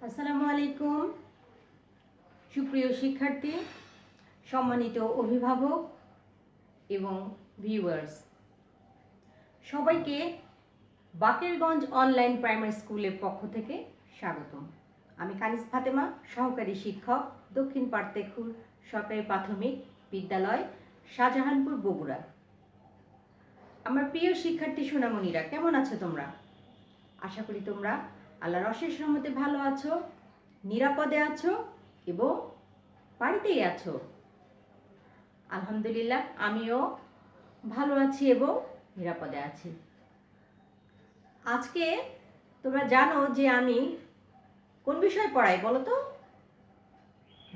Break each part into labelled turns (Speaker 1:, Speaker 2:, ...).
Speaker 1: আসসালামু আলাইকুম সুপ্রিয় শিক্ষার্থী, সম্মানিত অভিভাবক এবং ভিউয়ার্স, সবাইকে বাকেরগঞ্জ অনলাইন প্রাইমারি স্কুলের পক্ষ থেকে স্বাগতম। আমি কানিজ ফাতেমা, সহকারী শিক্ষক, দক্ষিণ পার্তেখুর সরকারি প্রাথমিক বিদ্যালয়, শাহজাহানপুর, বগুড়া। আমার প্রিয় শিক্ষার্থী সোনামণিরা, কেমন আছো তোমরা? আশা করি তোমরা আল্লাহর অশেষ রহমতে ভালো আছো, নিরাপদে আছো এবং বাড়িতেই আছো। আলহামদুলিল্লাহ, আমিও ভালো আছি এবং নিরাপদে আছি। আজকে তোমরা জানো যে আমি কোন বিষয় পড়াই বলো তো?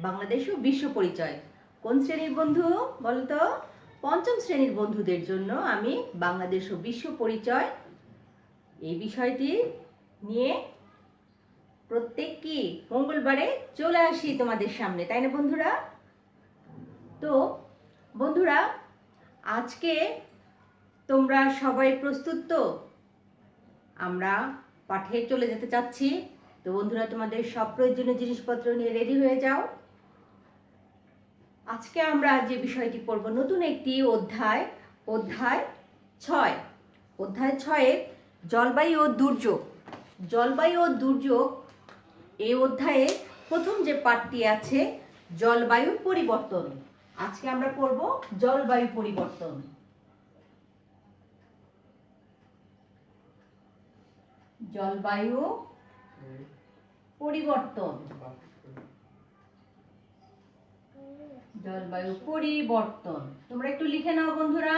Speaker 1: বাংলাদেশ ও বিশ্ব পরিচয়। কোন শ্রেণীর বন্ধু বলো তো? পঞ্চম শ্রেণীর বন্ধুদের জন্য আমি বাংলাদেশ ও বিশ্ব পরিচয় এই বিষয়টি নিয়ে প্রত্যেক কি মঙ্গলবারে চলে আসি তোমাদের সামনে, তাই না বন্ধুরা? তো বন্ধুরা, আজকে তোমরা সবাই প্রস্তুত তো? আমরা পাঠে চলে যেতে চাচ্ছি। তো বন্ধুরা, তোমাদের সব প্রয়োজনীয় জিনিসপত্র নিয়ে রেডি হয়ে যাও। আজকে আমরা যে বিষয়টি পড়ব, নতুন একটি অধ্যায়, অধ্যায় 6। অধ্যায় 6-এর জলবায়ু ও দুর্যোগ। জলবায়ু ও দুর্যোগ এই অধ্যায়ে প্রথম যে পাঠটি আছে জলবায়ু পরিবর্তন। আজকে আমরা পড়ব জলবায়ু পরিবর্তন। জলবায়ু পরিবর্তন। জলবায়ু পরিবর্তন তোমরা একটু লিখে নাও বন্ধুরা।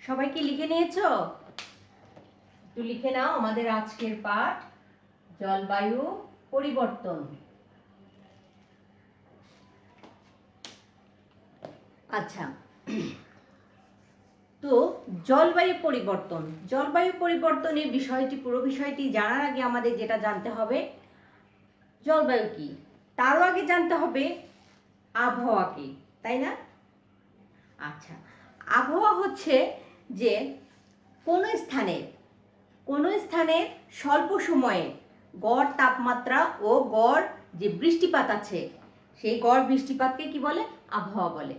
Speaker 1: সবাই কি লিখে নিয়েছো? একটু লিখে নাও আমাদের আজকের পাঠ জলবায়ু পরিবর্তন। আচ্ছা, তো জলবায়ু পরিবর্তন, জলবায়ু পরিবর্তনের বিষয়টি, পুরো বিষয়টি জানার আগে আমাদের যেটা জানতে হবে জলবায়ু কি, তারও আগে জানতে হবে আবহাওয়া কি, তাই না? আচ্ছা, আবহাওয়া হচ্ছে যে কোনো স্থানের স্বল্প সময়ে গড় তাপমাত্রা ও গড় যে বৃষ্টিপাত আছে সেই গড় বৃষ্টিপাতকে কি বলে? আবহাওয়া বলে।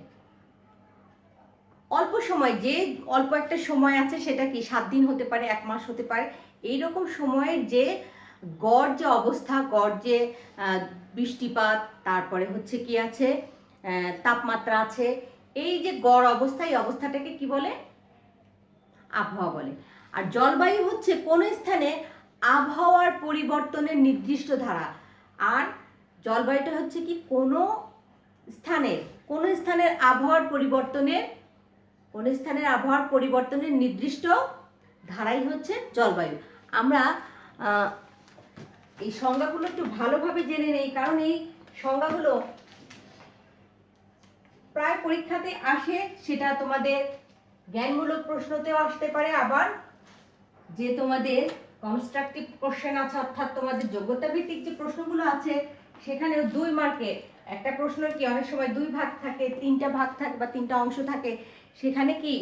Speaker 1: অল্প সময়, যে অল্প একটা সময় আছে সেটা কি 7 দিন হতে পারে, 1 মাস হতে পারে, এইরকম সময়ের যে গড় যে অবস্থা, গড় যে বৃষ্টিপাত, তারপরে হচ্ছে কি আছে তাপমাত্রা আছে, এই যে গড় অবস্থা, এই অবস্থাটাকে কি বলে? আবহাওয়া বলে। আর জলবায়ু হচ্ছে কোনো স্থানে আবহাওয়ার পরিবর্তনের নির্দিষ্ট ধারা। আর জলবায়ুটা হচ্ছে কি কোনো স্থানের আবহাওয়ার পরিবর্তনের নির্দিষ্ট ধারাই হচ্ছে জলবায়ু। আমরা এই সংজ্ঞাগুলো একটু ভালোভাবে জেনে নেই, কারণ এই সংজ্ঞাগুলো প্রায় পরীক্ষাতে আসে। সেটা তোমাদের জ্ঞানমূলক প্রশ্নতেও আসতে পারে, আবার যে তোমাদের কনস্ট্রাকটিভ কোশ্চেন আছে, অর্থাৎ তোমাদের যোগ্যতা ভিত্তিক যে প্রশ্নগুলো আছে সেখানেও 2 মার্কের একটা প্রশ্ন কি অনেক সময় 2 ভাগ থাকে, 3টা ভাগ থাকে বা 3টা অংশ থাকে, সেখানে কি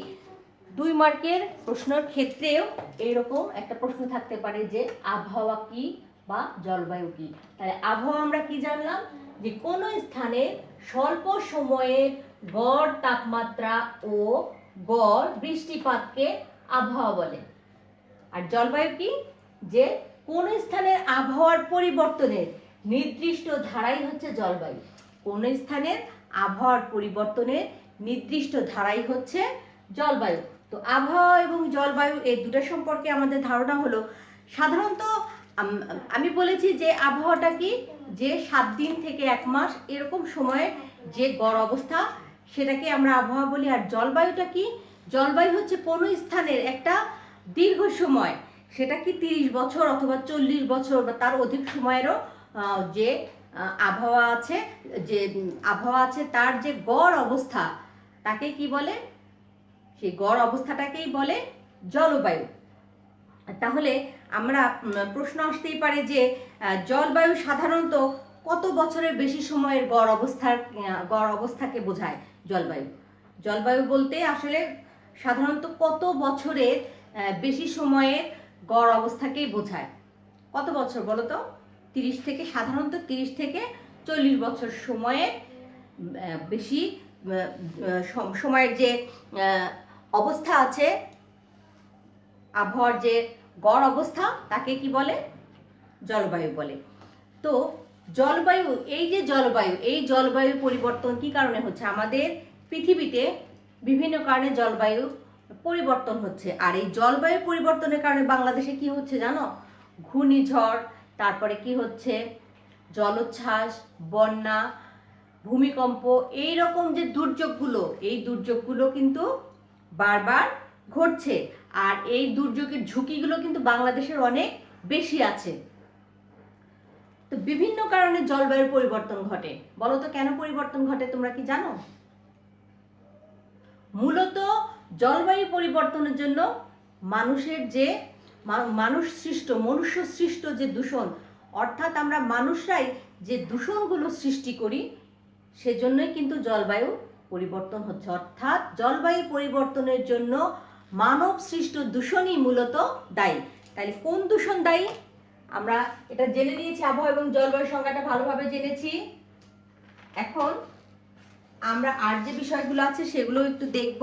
Speaker 1: 2 মার্কের প্রশ্নের ক্ষেত্রেও এরকম একটা প্রশ্ন থাকতে পারে যে আবহাওয়া কি বা জলবায়ু কি। তাহলে আবহাওয়া আমরা কি জানলাম? যে কোনো স্থানে স্বল্প সময়ে গড় তাপমাত্রা ও গড় বৃষ্টিপাতকে আবহাওয়া বলে। আর জলবায়ু কি? যে কোন স্থানের আবহাওয়ার পরিবর্তনের নির্দিষ্ট ধারাই হচ্ছে জলবায়ু। কোন স্থানের আবহাওয়ার পরিবর্তনের নির্দিষ্ট ধারাই হচ্ছে জলবায়ু। তো আবহাওয়া এবং জলবায়ু এই দুটো সম্পর্কে আমাদের ধারণা হলো, সাধারণত আমি বলেছি যে আবহাওয়াটা কি, যে 7 দিন থেকে 1 মাস এরকম সময়ে যে গড় অবস্থা সেটাকে আমরা আবহাওয়া বলি। আর জলবায়ুটা কি? জলবায়ু হচ্ছে কোনো স্থানের একটা দীর্ঘ সময়, সেটা কি 30 বছর অথবা 40 বছর বা তার অধিক সময়েরও যে আবহাওয়া আছে তার যে গড় অবস্থা তাকে কি বলে? সেই গড় অবস্থাটাকেই বলে জলবায়ু। তাহলে আমরা প্রশ্ন আসতেই পারে যে জলবায়ু সাধারণত কত বছরের বেশি সময়ের গড় অবস্থাকে বোঝায় জলবায়ু। জলবায়ু বলতে আসলে সাধারণত কত বছরের বেশি সময়ের গড় অবস্থাকেই বোঝায়। কত বছর বলো তো? সাধারণত 30 থেকে 40 বছর সময়ের বেশি সময়ের যে অবস্থা আছে, আবহাওয়ার যে গড় অবস্থা, তাকে কি বলে? জলবায়ু বলে। তো জলবায়ু, এই জলবায়ু পরিবর্তন কি কারণে হচ্ছে? আমাদের পৃথিবীতে বিভিন্ন কারণে জলবায়ু পরিবর্তন হচ্ছে। আর এই জলবায়ু পরিবর্তনের কারণে বাংলাদেশে কি হচ্ছে জানো? ঘূর্ণিঝড়, তারপরে কি হচ্ছে জলোচ্ছ্বাস, বন্যা, ভূমিকম্প, এই রকম যে এই দুর্যোগগুলো কিন্তু বারবার ঘটছে। আর এই দুর্যোগের ঝুঁকিগুলো কিন্তু বাংলাদেশের অনেক বেশি আছে। তো বিভিন্ন কারণে জলবায়ুর পরিবর্তন ঘটে। বলো তো কেন পরিবর্তন ঘটে, তোমরা কি জানো? মূলত জলবায়ু পরিবর্তনের জন্য মনুষ্য সৃষ্ট যে দূষণ, অর্থাৎ আমরা মানুষরাই যে দূষণগুলো সৃষ্টি করি, সেজন্যই কিন্তু জলবায়ু পরিবর্তন হচ্ছে। অর্থাৎ জলবায়ু পরিবর্তনের জন্য মানব সৃষ্ট দূষণই মূলত দায়ী। তাহলে কোন দূষণ দায়ী? আমরা এটা জেনে নিয়েছি, আবহাওয়া এবং জলবায়ু সংজ্ঞাটা ভালোভাবে জেনেছি। এখন আমরা আর যে বিষয়গুলো আছে সেগুলো একটু দেখব।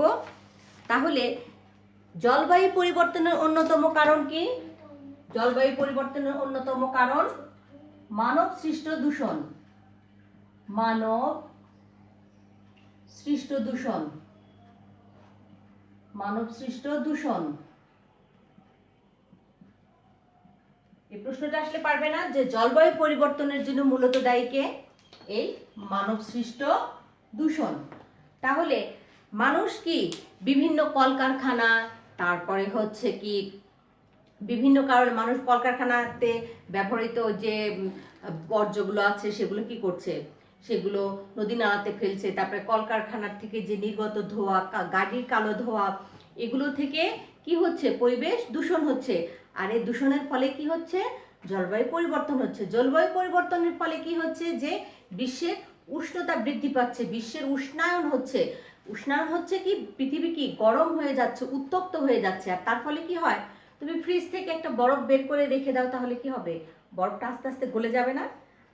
Speaker 1: তাহলে জলবায়ু পরিবর্তনের অন্যতম কারণ কি? জলবায়ু পরিবর্তনের অন্যতম কারণ মানব সৃষ্ট দূষণ। মানব সৃষ্ট দূষণ। এই প্রশ্নটা আসলে পারবে না যে জলবায়ু পরিবর্তনের জন্য মূলত দায়ী কে? এই মানব সৃষ্ট দূষণ। তাহলে মানুষ কি বিভিন্ন কলকারখানা, তারপরে হচ্ছে কি বিভিন্ন কারণে মানুষ কলকারখানাতে ব্যবহৃত যে বর্জ্যগুলো আছে সেগুলো কি করছে? সেগুলো নদী নালাতে ফেলছে। তারপরে কলকারখানার থেকে যে নির্গত ধোঁয়া, গাড়ির কালো ধোঁয়া, এগুলো থেকে কি হচ্ছে? পরিবেশ দূষণ হচ্ছে। আর এই দূষণের ফলে কি হচ্ছে? জলবায়ু পরিবর্তন হচ্ছে। জলবায়ু পরিবর্তনের ফলে কি হচ্ছে? যে বিশ্বের উষ্ণতা বৃদ্ধি পাচ্ছে, বিশ্বের উষ্ণায়ন হচ্ছে। উষ্ণায়ন হচ্ছে কি? পৃথিবী কি গরম হয়ে যাচ্ছে, উত্তপ্ত হয়ে যাচ্ছে। আর তার ফলে কি হয়? তুমি ফ্রিজ থেকে একটা বরফ বের করে রেখে দাও, তাহলে কি হবে? বরফটা আস্তে আস্তে গলে যাবে না?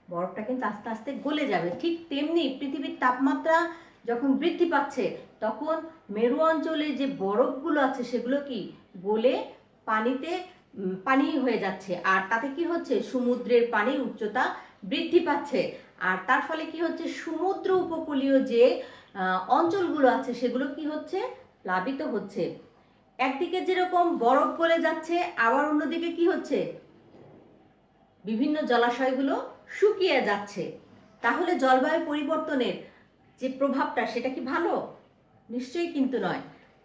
Speaker 1: বরফটা কিন্তু আস্তে আস্তে গলে যাবে। ঠিক তেমনি পৃথিবীর তাপমাত্রা যখন বৃদ্ধি পাচ্ছে, তখন মেরু অঞ্চলে যে বরফগুলো আছে সেগুলো কি গলে পানি হয়ে যাচ্ছে। আর তাতে কি হচ্ছে? সমুদ্রের পানির উচ্চতা বৃদ্ধি পাচ্ছে। আর তার ফলে কি হচ্ছে? সমুদ্র উপকূলীয় যে অঞ্চলগুলো আছে সেগুলো কি হচ্ছে? প্লাবিত হচ্ছে। একদিকে যেরকম বরফ গলে যাচ্ছে, আবার অন্যদিকে কি হচ্ছে? বিভিন্ন জলাশয়গুলো শুকিয়ে যাচ্ছে। তাহলে জলবায়ু পরিবর্তনের যে প্রভাবটা, সেটা কি ভালো? নিশ্চয়ই কিন্তু নয়।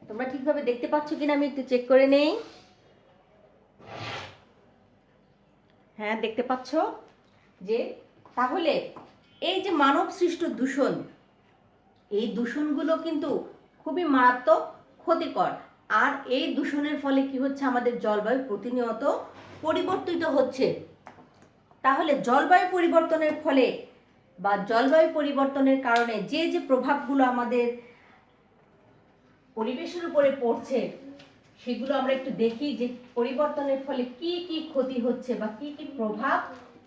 Speaker 1: তোমরা ঠিকভাবে দেখতে পাচ্ছ কিনা আমি একটু চেক করে নেই। হ্যাঁ, দেখতে পাচ্ছ যে তাহলে এই যে মানব সৃষ্ট দূষণ, এই দূষণগুলো কিন্তু খুবই মারাত্মক ক্ষতিকর। আর এই দূষণের ফলে কি হচ্ছে? আমাদের জলবায়ু প্রতিনিয়ত পরিবর্তিত হচ্ছে। তাহলে জলবায়ু পরিবর্তনের ফলে বা জলবায়ু পরিবর্তনের কারণে যে যে প্রভাবগুলো আমাদের পরিবেশের উপরে পড়ছে, সেগুলো আমরা একটু দেখি যে পরিবর্তনের ফলে কি কি ক্ষতি হচ্ছে বা কি কি প্রভাব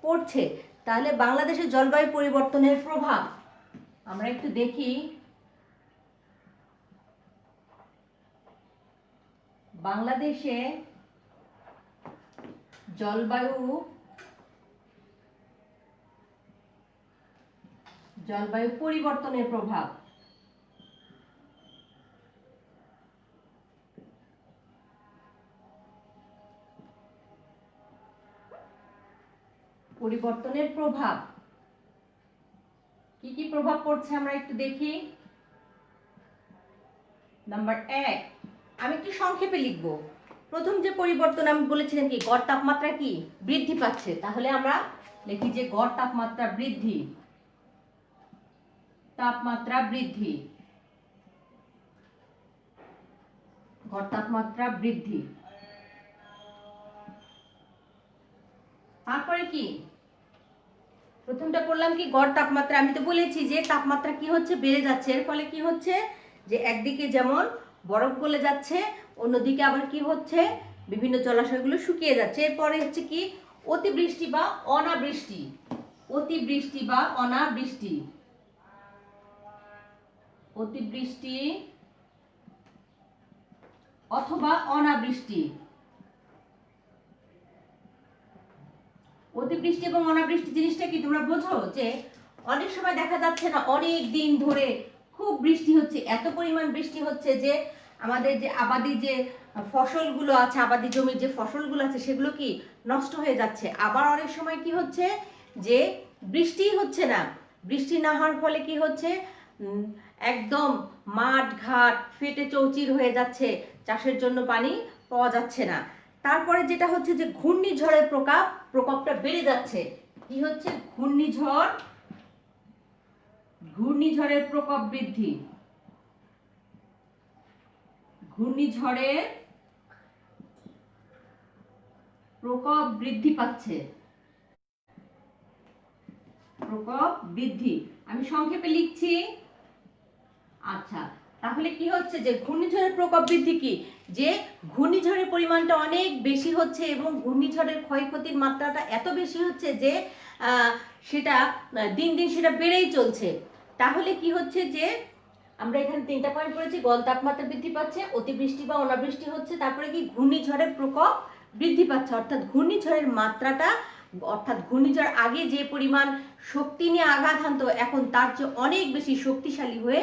Speaker 1: পড়ছে। তাহলে বাংলাদেশের জলবায়ু পরিবর্তনের প্রভাব আমরা একটু দেখি। বাংলাদেশে জলবায়ু পরিবর্তনের প্রভাব। পরিবর্তনের প্রভাব কি কি প্রভাব পড়ছে আমরা একটু দেখি। নাম্বার 1, আমি একটু সংক্ষেপে লিখব। প্রথম যে পরিবর্তন আমি বলেছিলাম কি গড় তাপমাত্রা কি বৃদ্ধি পাচ্ছে, তাহলে আমরা লিখি যে গড় তাপমাত্রা বৃদ্ধি। গড় তাপমাত্রা বৃদ্ধি। তারপরে কি? প্রথমটা পড়লাম কি গড় তাপমাত্রা, আমি তো বলেছি যে তাপমাত্রা কি হচ্ছে বেড়ে যাচ্ছে, এর ফলে কি হচ্ছে যে একদিকে যেমন বরফ গলে যাচ্ছে, অন্যদিকে আবার কি হচ্ছে বিভিন্ন জলাশয়গুলো শুকিয়ে যাচ্ছে। এরপরে হচ্ছে কি অতিবৃষ্টি বা অনাবৃষ্টি, অতিবৃষ্টি বা অনাবৃষ্টি, অতিবৃষ্টি অথবা অনাবৃষ্টি। অতিবৃষ্টি এবং অনাবৃষ্টি জিনিসটা কি তোমরা বোঝো, যে অনেক সময় দেখা যাচ্ছে না অনেক দিন ধরে খুব বৃষ্টি হচ্ছে, এত পরিমাণ বৃষ্টি হচ্ছে যে আমাদের যে আবাদি যে ফসলগুলো আছে, আবাদি জমির যে ফসলগুলো আছে সেগুলো কি নষ্ট হয়ে যাচ্ছে। আবার অনেক সময় কি হচ্ছে যে বৃষ্টিই হচ্ছে না, বৃষ্টি না হওয়ার ফলে কি হচ্ছে একদম মাঠ ঘাট ফেটে চৌচির হয়ে যাচ্ছে, চাষের জন্য পানি পাওয়া যাচ্ছে না। তারপরে যেটা হচ্ছে যে ঘূর্ণিঝড়ের প্রকোপটা বেড়ে যাচ্ছে। কি হচ্ছে ঘূর্ণিঝড়, ঘূর্ণিঝড়ের প্রকোপ বৃদ্ধি, ঘূর্ণিঝড়ের প্রকোপ বৃদ্ধি পাচ্ছে, প্রকোপ বৃদ্ধি। আমি সংক্ষেপে লিখছি। আচ্ছা, তাহলে কি হচ্ছে যে ঘূর্ণিঝড়ের প্রকোপ বৃদ্ধি কি, যে ঘূর্ণিঝড়ের পরিমাণটা অনেক বেশি হচ্ছে এবং ঘূর্ণিঝড়ের ক্ষয়ক্ষতির মাত্রাটা এত বেশি হচ্ছে যে সেটা দিন দিন সেটা বেড়েই চলছে। তাহলে কি হচ্ছে যে আমরা এখানে 3টা পয়েন্ট পড়েছি, গড় তাপমাত্রা বৃদ্ধি পাচ্ছে, অতিবৃষ্টি বা অনাবৃষ্টি হচ্ছে, তারপরে কি ঘূর্ণিঝড়ের প্রকোপ বৃদ্ধি পাচ্ছে, অর্থাৎ ঘূর্ণিঝড়ের মাত্রাটা, অর্থাৎ ঘূর্ণিঝড় আগে যে পরিমাণ শক্তি নিয়ে আঘাত হানতো এখন তার চেয়ে অনেক বেশি শক্তিশালী হয়ে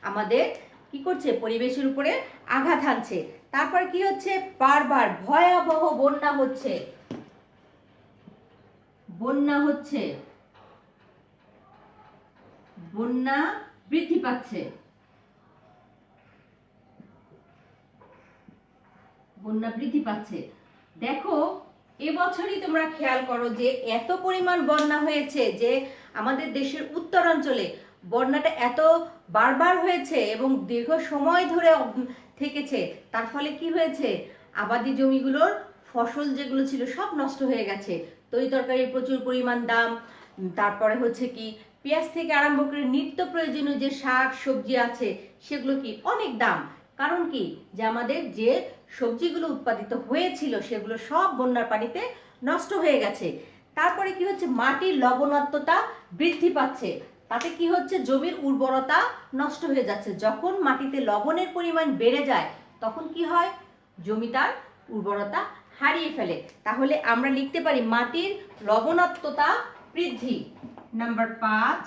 Speaker 1: আমাদের কি করছে পরিবেশের উপরে আঘাত হানছে। তারপর কি হচ্ছে বারবার ভয়াবহ বন্যা হচ্ছে, বন্যা হচ্ছে, বন্যা বৃদ্ধি পাচ্ছে, বন্যা বৃদ্ধি পাচ্ছে। দেখো এবছরই তোমরা খেয়াল করো যে এত পরিমাণ বন্যা হয়েছে যে আমাদের দেশের উত্তরাঞ্চলে বন্যাটা এত বারবার হয়েছে এবং দীর্ঘ সময় ধরে থেকেছে। তার ফলে কি হয়েছে আবাদি জমিগুলোর ফসল যেগুলো ছিল সব নষ্ট হয়ে গেছে, তরি তরকারির প্রচুর পরিমাণ দাম, তারপরে হচ্ছে কি পেঁয়াজ থেকে আরম্ভ করে নিত্য প্রয়োজনীয় যে শাক সবজি আছে সেগুলো কি অনেক দাম। কারণ কি যে আমাদের যে সবজিগুলো উৎপাদিত হয়েছিল সেগুলো সব বন্যার পানিতে নষ্ট হয়ে গেছে। তারপরে কি হচ্ছে মাটির লবণাক্ততা বৃদ্ধি পাচ্ছে, তাতে কি হচ্ছে জমির উর্বরতা নষ্ট হয়ে যাচ্ছে। যখন মাটিতে লবণের পরিমাণ বেড়ে যায় তখন কি হয় জমি তার উর্বরতা হারিয়ে ফেলে। তাহলে আমরা লিখতে পারি মাটির লবণাক্ততা বৃদ্ধি। নাম্বার 5,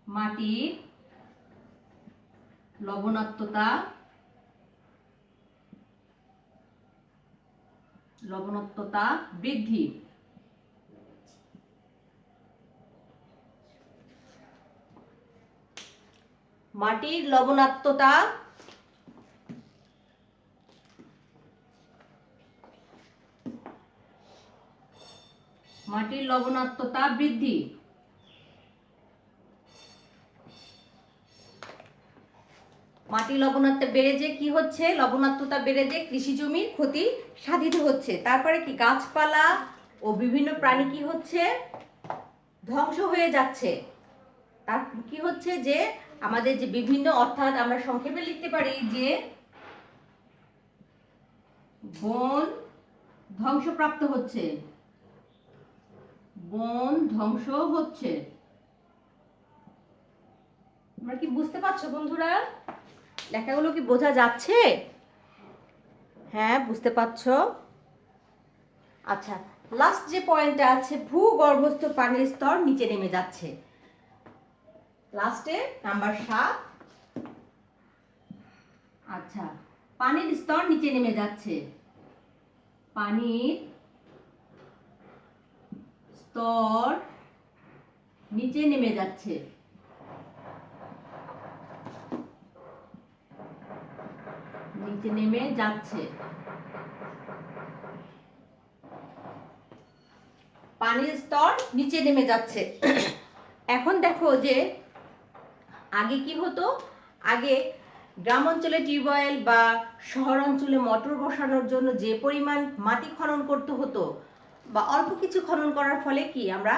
Speaker 1: মাটির লবণাক্ততা, লবণাক্ততা বৃদ্ধি। মাটির লবণাক্ততা মাটির লবণাক্ততা বৃদ্ধি। মাটির লবণাক্ততা বেড়ে যে কি হচ্ছে লবণাক্ততা বেড়ে যে কৃষি জমির ক্ষতি সাধিত হচ্ছে। তারপরে কি গাছপালা ও বিভিন্ন প্রাণী কি হচ্ছে ধ্বংস হয়ে যাচ্ছে। তার কি হচ্ছে যে আমাদের যে বিভিন্ন, অর্থাৎ আমরা সংক্ষেপে লিখতে পারি যে বন ধ্বংসপ্রাপ্ত হচ্ছে, বন ধ্বংস হচ্ছে। তোমরা কি বুঝতে পারছো বন্ধুরা? লেখাগুলো কি বোঝা যাচ্ছে? হ্যাঁ বুঝতে পারছো। আচ্ছা, লাস্ট যে পয়েন্টটা আছে ভূগর্ভস্থ পানির স্তর নিচে নেমে যাচ্ছে, লাস্টে নাম্বার 7। আচ্ছা, পানির স্তর নিচে নেমে যাচ্ছে, পানির স্তর নিচে নেমে যাচ্ছে। নিচে নেমে যাচ্ছে, পানির স্তর নিচে নেমে যাচ্ছে। এখন দেখো যে আগে কি হতো, আগে গ্রাম অঞ্চলে টিউবওয়েল বা শহর অঞ্চলে মোটর বসানোর জন্য যে পরিমাণ মাটি খনন করতে হতো বা অল্প কিছু খনন করার ফলে কি আমরা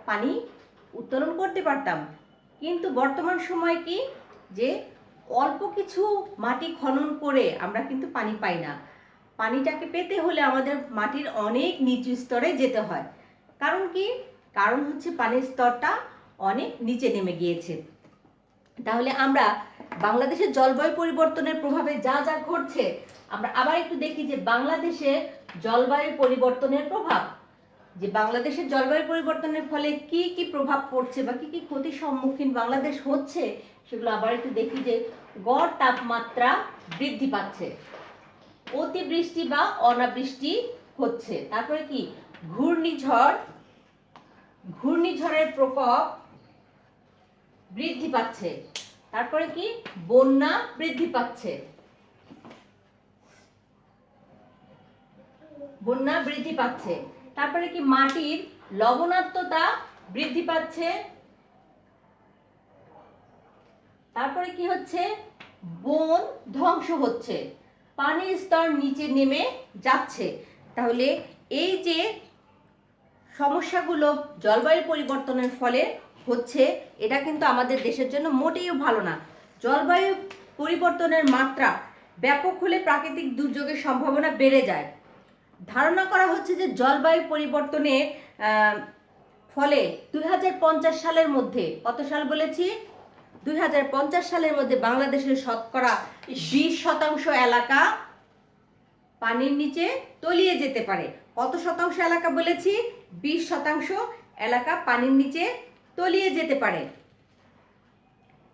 Speaker 1: পানি উত্তোলন করতে পারতাম। কিন্তু বর্তমান সময় কি, যে অল্প কিছু মাটি খনন করে আমরা কিন্তু পানি পাই না। পানিটাকে পেতে হলে আমাদের মাটির অনেক নিচু স্তরে যেতে হয়। কারণ কি? কারণ হচ্ছে পানির স্তরটা অনেক নিচে নেমে গিয়েছে। তাহলে আমরা বাংলাদেশের জলবায়ু পরিবর্তনের প্রভাবে যা যা ঘটছে, আমরা আবার একটু দেখি যে বাংলাদেশে জলবায়ু পরিবর্তনের প্রভাব, যে বাংলাদেশের জলবায়ু পরিবর্তনের ফলে কি কি প্রভাব পড়ছে বা কি কি ক্ষতির সম্মুখীন বাংলাদেশ হচ্ছে, সেগুলো আবার একটু দেখি। যে গড় তাপমাত্রা বৃদ্ধি পাচ্ছে, অতিবৃষ্টি বা অনাবৃষ্টি হচ্ছে, তারপরে কি ঘূর্ণিঝড়ের প্রকোপ বৃদ্ধি পাচ্ছে, তারপরে কি বন্যা বৃদ্ধি পাচ্ছে, তারপরে কি মাটির লবণাক্ততা বৃদ্ধি পাচ্ছে, তারপরে কি হচ্ছে বন ধ্বংস হচ্ছে, পানির স্তর নিচে নেমে যাচ্ছে। তাহলে এই যে সমস্যাগুলো জলবায়ু পরিবর্তনের ফলে হচ্ছে, এটা কিন্তু আমাদের দেশের জন্য মোটেও ভালো না। জলবায়ু পরিবর্তনের মাত্রা ব্যাপক হলে প্রাকৃতিক দুর্যোগের সম্ভাবনা বেড়ে যায়। ধারণা করা হচ্ছে যে জলবায়ু পরিবর্তনের ফলে 2050 সালের মধ্যে, কত সাল বলেছি, 2050 সালের মধ্যে বাংলাদেশের শতকরা 20% এলাকা পানির নিচে তলিয়ে যেতে পারে। কত শতাংশ এলাকা বলেছি? 20% এলাকা পানির নিচে তলিয়ে যেতে পারে।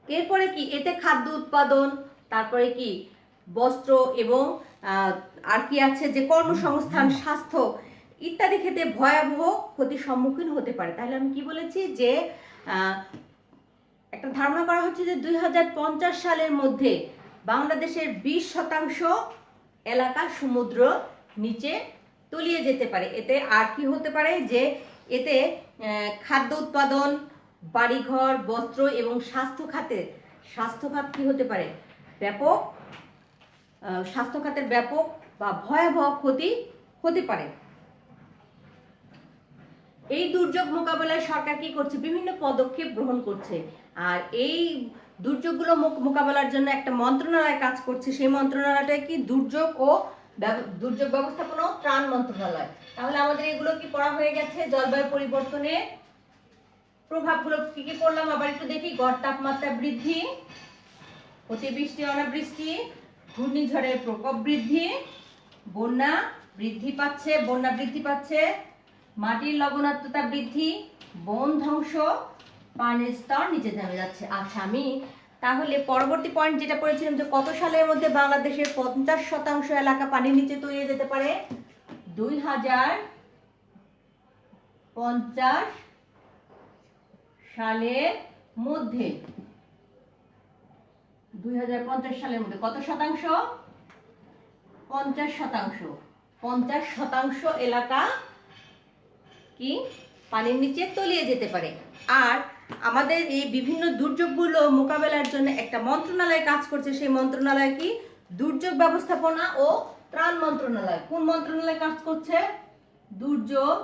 Speaker 1: এরপরে কি, এতে খাদ্য উৎপাদন, তারপরে কি বস্ত্র এবং আর কি আছে যে কর্মসংস্থান, স্বাস্থ্য ইত্যাদি ক্ষেত্রে ভয়াবহ ক্ষতির সম্মুখীন হতে পারে। তাহলে আমি কি বলেছি, যে একটা ধারণা করা হচ্ছে যে 2050 সালের মধ্যে বাংলাদেশের 20% এলাকা সমুদ্র নিচে তলিয়ে যেতে পারে। এতে আর কি হতে পারে, যে এতে খাদ্য উৎপাদন, বাড়িঘর, বস্ত্র এবং স্বাস্থ্যখাত কি হতে পারে, ব্যাপক স্বাস্থ্যখাতের ব্যাপক বা ভয়াবহ ক্ষতি হতে পারে। এই দুর্যোগ মোকাবেলায় সরকার কি করছে, বিভিন্ন পদক্ষেপ গ্রহণ করছে। আর এই দুর্যোগগুলো মোকাবেলার জন্য একটা মন্ত্রণালয় কাজ করছে। সেই মন্ত্রণালয়টা কি, দুর্যোগ ব্যবস্থাপনা ও ত্রাণ মন্ত্রণালয়। তাহলে আমাদের এগুলো কি পড়া হয়ে গেছে, জলবায়ু পরিবর্তনের প্রভাবগুলো কি কি পড়লাম আবার একটু দেখি। গড় তাপমাত্রা বৃদ্ধি, অতিবৃষ্টি অনাবৃষ্টি, ঘূর্ণিঝড়ের প্রকোপ বৃদ্ধি, বন্যা বৃদ্ধি পাচ্ছে, মাটির লবণাক্ততা বৃদ্ধি, বন ধ্বংস, পানির স্তর নিচে নেমে যাচ্ছে। আচ্ছা, আমি তাহলে পরবর্তী পয়েন্ট যেটা পড়েছিলাম, যে কত সালের মধ্যে বাংলাদেশের 50% এলাকা পানির নিচে তলিয়ে যেতে পারে? 2050 সালের মধ্যে। 2050 সালের মধ্যে কত শতাংশ? 50%। 50% এলাকা কি পানির নিচে তলিয়ে যেতে পারে। আর আমাদের এই বিভিন্ন দুর্যোগগুলো মোকাবেলার জন্য একটা মন্ত্রণালয় কাজ করছে। সেই মন্ত্রণালয় কি, দুর্যোগ ব্যবস্থাপনা ও ত্রাণ মন্ত্রণালয়। কোন মন্ত্রণালয় কাজ করছে? দুর্যোগ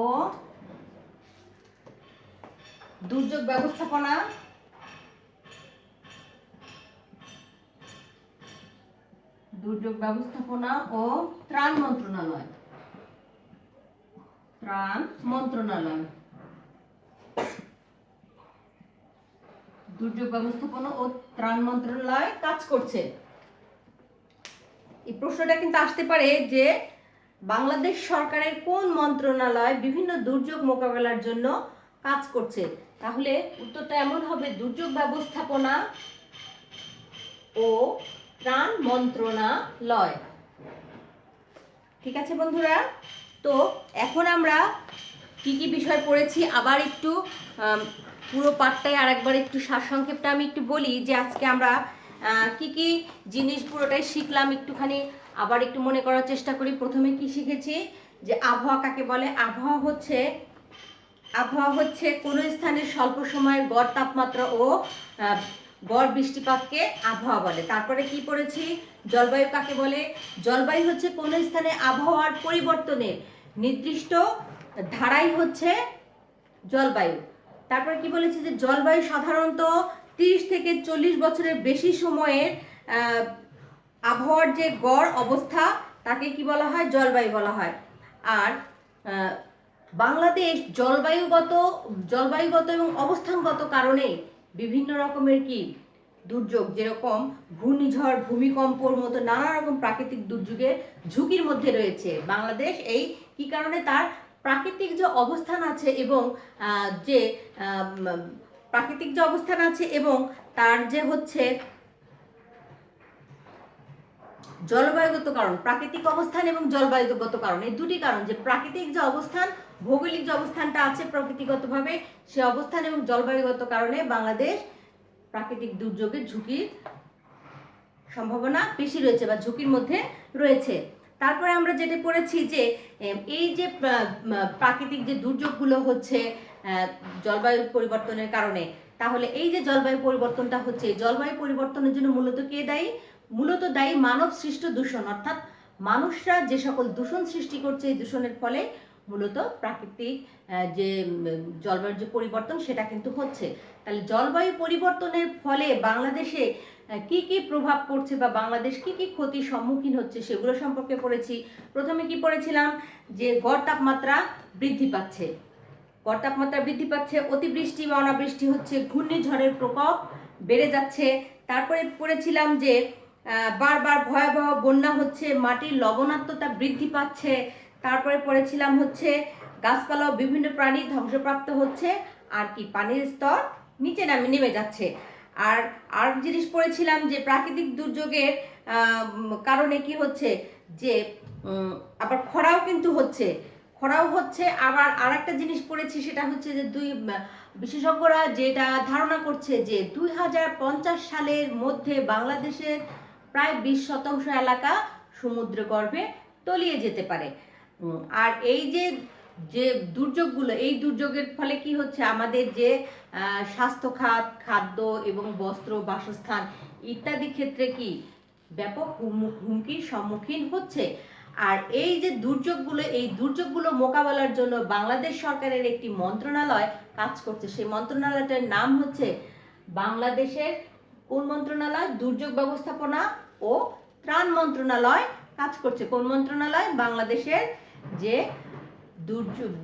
Speaker 1: ও দুর্যোগ ব্যবস্থাপনা ও ত্রাণ মন্ত্রণালয়। দুর্যোগ ব্যবস্থাপনা ও ত্রাণ মন্ত্রণালয় কাজ করছে। এই প্রশ্নটা কিন্তু আসতে পারে যে বাংলাদেশ সরকারের কোন মন্ত্রণালয় বিভিন্ন দুর্যোগ মোকাবেলার জন্য কাজ করছে। তাহলে উত্তরটা এমন হবে, দুর্যোগ ব্যবস্থাপনা ও ত্রাণ মন্ত্রণালয়। ঠিক আছে বন্ধুরা, তো এখন আমরা কি কি বিষয় পড়েছি আবার একটু পুরো পাঠটাই আরেকবার একটু সারসংক্ষেপটা আমি একটু বলি, যে আজকে আমরা কি কি জিনিস পুরোটাই শিখলাম একটুখানি আবার একটু মনে করার চেষ্টা করি। প্রথমে কি শিখেছি, যে আবহাওয়া কাকে বলে। আবহাওয়া হচ্ছে কোনো স্থানের স্বল্প সময়ের গড় তাপমাত্রা ও গড় বৃষ্টিপাতকে আবহাওয়া বলে। তারপরে কি পড়েছি, জলবায়ু কাকে বলে? জলবায়ু হচ্ছে কোন স্থানে আবহাওয়ার পরিবর্তনের নির্দিষ্ট ধারাই হচ্ছে জলবায়ু। তারপরে কি বলেছি যে জলবায়ু সাধারণত 30 থেকে 40 বছরের বেশি সময়ের আবহাওয়ার যে গড় অবস্থা তাকে কি বলা হয়? জলবায়ু বলা হয়। আর বাংলাদেশ জলবায়ুগত এবং অবস্থানগত কারণে বিভিন্ন রকমের কি দুর্যোগ, যেরকম ঘূর্ণিঝড়, ভূমিকম্পর মতো নানা রকম প্রাকৃতিক দুর্যোগের ঝুঁকির মধ্যে রয়েছে বাংলাদেশ। এই কি কারণে? তার প্রাকৃতিক যে অবস্থান আছে এবং তার যে হচ্ছে জলবায়ুগত কারণ, প্রাকৃতিক অবস্থান এবং জলবায়ুগত কারণ, এই দুটি কারণ, যে প্রাকৃতিক যে অবস্থান, ভৌগোলিক যে অবস্থানটা আছে প্রকৃতিগতভাবে, সে অবস্থান এবং জলবায়ুগত কারণে বাংলাদেশ প্রাকৃতিক দুর্যোগের ঝুঁকির সম্ভাবনা বেশি রয়েছে বা ঝুঁকির মধ্যে রয়েছে। তারপরে আমরা যেটা পড়েছি যে এই যে প্রাকৃতিক যে দুর্যোগগুলো হচ্ছে জলবায়ু পরিবর্তনের কারণে, তাহলে এই যে জলবায়ু পরিবর্তনটা হচ্ছে, জলবায়ু পরিবর্তনের জন্য মূলত কে দায়ী? মূলত দায়ী মানব সৃষ্ট দূষণ, অর্থাৎ মানুষরা যে সকল দূষণ সৃষ্টি করছে, এই দূষণের ফলে মূলত প্রাকৃতিক যে জলবায়ুর যে পরিবর্তন সেটা কিন্তু হচ্ছে। তাহলে জলবায়ু পরিবর্তনের ফলে বাংলাদেশে কি কি প্রভাব পড়ছে বা বাংলাদেশ কি কি ক্ষতির সম্মুখীন হচ্ছে সেগুলো সম্পর্কে পড়েছি। প্রথমে কি পড়েছিলাম যে গড় তাপমাত্রা বৃদ্ধি পাচ্ছে, অতিবৃষ্টি বা অনাবৃষ্টি হচ্ছে, ঘূর্ণিঝড়ের প্রকোপ বেড়ে যাচ্ছে। তারপরে পড়েছিলাম যে বারবার ভয়াবহ বন্যা হচ্ছে, মাটির লবণাক্ততা বৃদ্ধি পাচ্ছে। তারপরে পড়েছিলাম হচ্ছে গাছপালা ও বিভিন্ন প্রাণী ধ্বংসপ্রাপ্ত হচ্ছে, আর কি পানির স্তর নিচে নেমে যাচ্ছে। আর জিনিস পড়েছিলাম যে প্রাকৃতিক দুর্যোগের কারণে কি হচ্ছে, যে আবার খরাও কিন্তু হচ্ছে, আবার আর একটা জিনিস পড়েছি, সেটা হচ্ছে যে বিশেষজ্ঞরা যেটা ধারণা করছে যে 2050 সালের মধ্যে বাংলাদেশের প্রায় 20% এলাকা সমুদ্রগর্ভে তলিয়ে যেতে পারে। আর এই যে দুর্যোগগুলো, এই দুর্যোগের ফলে কি হচ্ছে, আমাদের যে স্বাস্থ্য খাত, খাদ্য এবং বস্ত্র, বাসস্থান ইত্যাদি ক্ষেত্রে কি ব্যাপক হুমকির সম্মুখীন হচ্ছে। আর এই যে দুর্যোগগুলো মোকাবেলার জন্য বাংলাদেশ সরকারের একটি মন্ত্রণালয় কাজ করছে। সেই মন্ত্রণালয়টার নাম হচ্ছে বাংলাদেশের কোন মন্ত্রণালয়? দুর্যোগ ব্যবস্থাপনা ও ত্রাণ মন্ত্রণালয় কাজ করছে। কোন মন্ত্রণালয়? বাংলাদেশের যে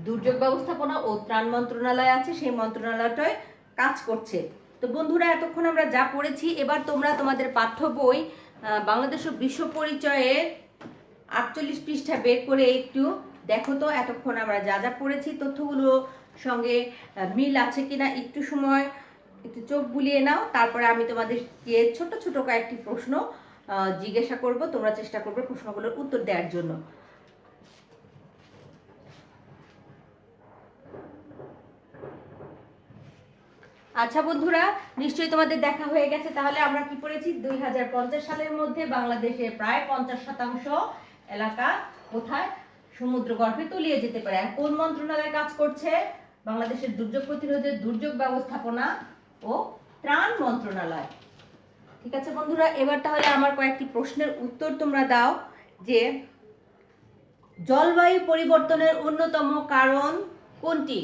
Speaker 1: দুর্যোগ ব্যবস্থাপনা ও ত্রাণ মন্ত্রণালয় আছে, সেই মন্ত্রণালয়টায় কাজ করছে। তো বন্ধুরা, এতক্ষণ আমরা যা পড়েছি, এবার তোমরা তোমাদের পাঠ্য বই বাংলাদেশ ও বিশ্ব পরিচয়ের 48 পৃষ্ঠা বের করে একটু দেখো তো এতক্ষণ আমরা যা যা পড়েছি তথ্যগুলো সঙ্গে মিল আছে কিনা। একটু সময় একটু চোখ বুলিয়ে নাও, তারপরে আমি তোমাদেরকে ছোট ছোট কয়েকটি প্রশ্ন জিজ্ঞাসা করব, তোমরা চেষ্টা করবে প্রশ্নগুলোর উত্তর দেওয়ার জন্য। আচ্ছা বন্ধুরা, নিশ্চয়ই তোমাদের দেখা হয়ে গেছে। তাহলে আমরা কি পড়েছি? 2050 সালের মধ্যে বাংলাদেশের প্রায় 50% এলাকা কোথায়? সমুদ্রগর্ভে তলিয়ে যেতে পারে। আর কোন মন্ত্রণালয় কাজ করছে? বাংলাদেশের দুর্যোগ প্রতিরোধের দুর্যোগ ব্যবস্থাপনা ও ত্রাণ মন্ত্রণালয়। ঠিক আছে বন্ধুরা, এবার তাহলে আমার কয়েকটি প্রশ্নের উত্তর তোমরা দাও। যে জলবায়ু পরিবর্তনের অন্যতম কারণ কোনটি?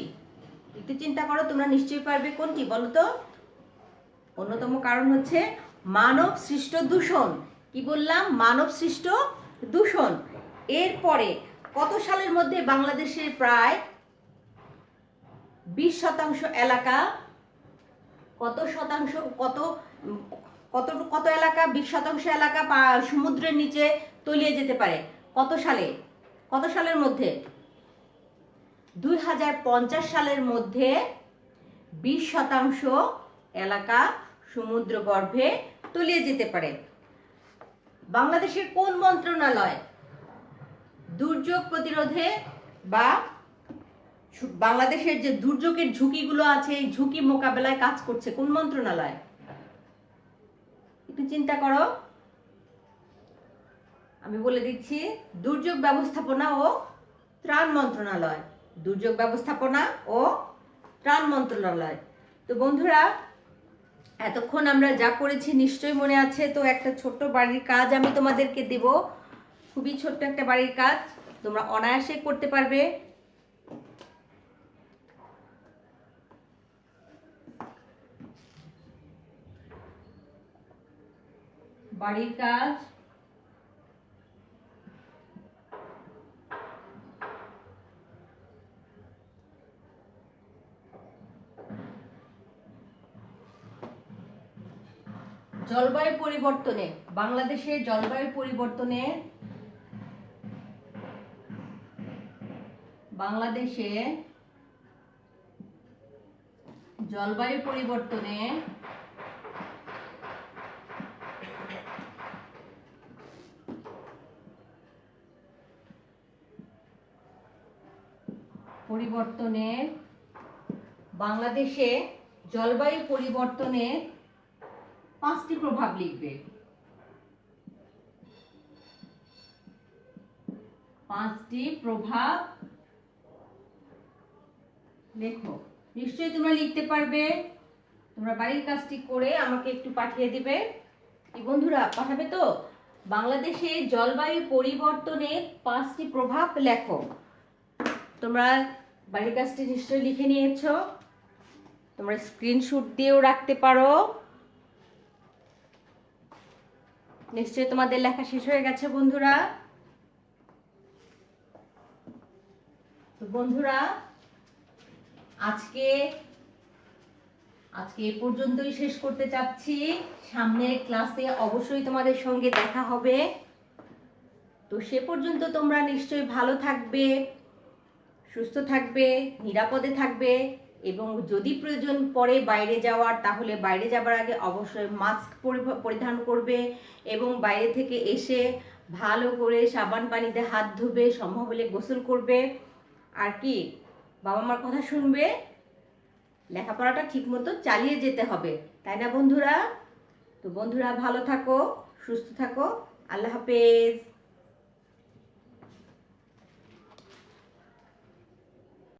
Speaker 1: একটু চিন্তা করো, তোমরা নিশ্চয়ই পারবে। কোনটি বলো তো? অন্যতম কারণ হচ্ছে মানব সৃষ্ট দূষণ। কি বললাম? মানব সৃষ্ট দূষণ। এরপরে কত সালের মধ্যে বাংলাদেশের প্রায় 20% এলাকা, কত এলাকা 20% এলাকা সমুদ্রের নিচে তলিয়ে যেতে পারে? কত সালের মধ্যে? 2050 সালের মধ্যে 20% এলাকা সমুদ্রগর্ভে তলিয়ে যেতে পারে। বাংলাদেশের কোন মন্ত্রণালয় দুর্যোগ প্রতিরোধে বা বাংলাদেশের যে দুর্যোগের ঝুঁকিগুলো আছে এই ঝুঁকি মোকাবেলায় কাজ করছে? কোন মন্ত্রণালয়? একটু চিন্তা করো, আমি বলে দিচ্ছি, দুর্যোগ ব্যবস্থাপনা ও ত্রাণ মন্ত্রণালয়। দুর্যোগ ব্যবস্থাপনা ও ত্রাণ মন্ত্রণালয়। তো বন্ধুরা, এতক্ষণ আমরা যা করেছি নিশ্চয়ই মনে আছে। তো একটা ছোট্ট বাড়ির কাজ আমি তোমাদেরকে দেব, খুবই ছোট্ট একটা বাড়ির কাজ, তোমরা অনায়াসে করতে পারবে। বাড়ির কাজ জলবায়ু পরিবর্তনে, বাংলাদেশের জলবায়ু পরিবর্তনে, বাংলাদেশে জলবায়ু পরিবর্তনে বাংলাদেশে জলবায়ু পরিবর্তনে 5টি প্রভাব লিখবে। 5টি প্রভাব লেখো। নিশ্চয়ই তোমরা লিখতে পারবে। তোমরা বাড়ির কাজটি করে আমাকে একটু পাঠিয়ে দিবে। কি বন্ধুরা, পাঠাবে তো? বাংলাদেশে জলবায়ু পরিবর্তনের 5টি প্রভাব লেখো। তোমরা বাড়ির কাজটি নিশ্চয়ই লিখে নিয়েছো। তোমরা স্ক্রিনশট দিয়েও রাখতে পারো। নিশ্চয়ই তোমাদের লেখা শেষ হয়ে গেছে বন্ধুরা। তো বন্ধুরা, আজকে এ পর্যন্তই শেষ করতে চাচ্ছি। সামনের ক্লাসে অবশ্যই তোমাদের সঙ্গে দেখা হবে। তো সে পর্যন্ত তোমরা নিশ্চয়ই ভালো থাকবে, সুস্থ থাকবে, নিরাপদে থাকবে, এবং যদি প্রয়োজন পড়ে বাইরে যাওয়ার, তাহলে বাইরে যাবার আগে অবশ্যই মাস্ক পরিধান করবে এবং বাইরে থেকে এসে ভালো করে সাবান পানিতে হাত ধুবে, সম্ভব হলে গোসল করবে। আর কি, বাবা মার কথা শুনবে, লেখাপড়াটা ঠিক মতো চালিয়ে যেতে হবে, তাই না বন্ধুরা? তো বন্ধুরা, ভালো থাকো, সুস্থ থাকো। আল্লাহ হাফেজ।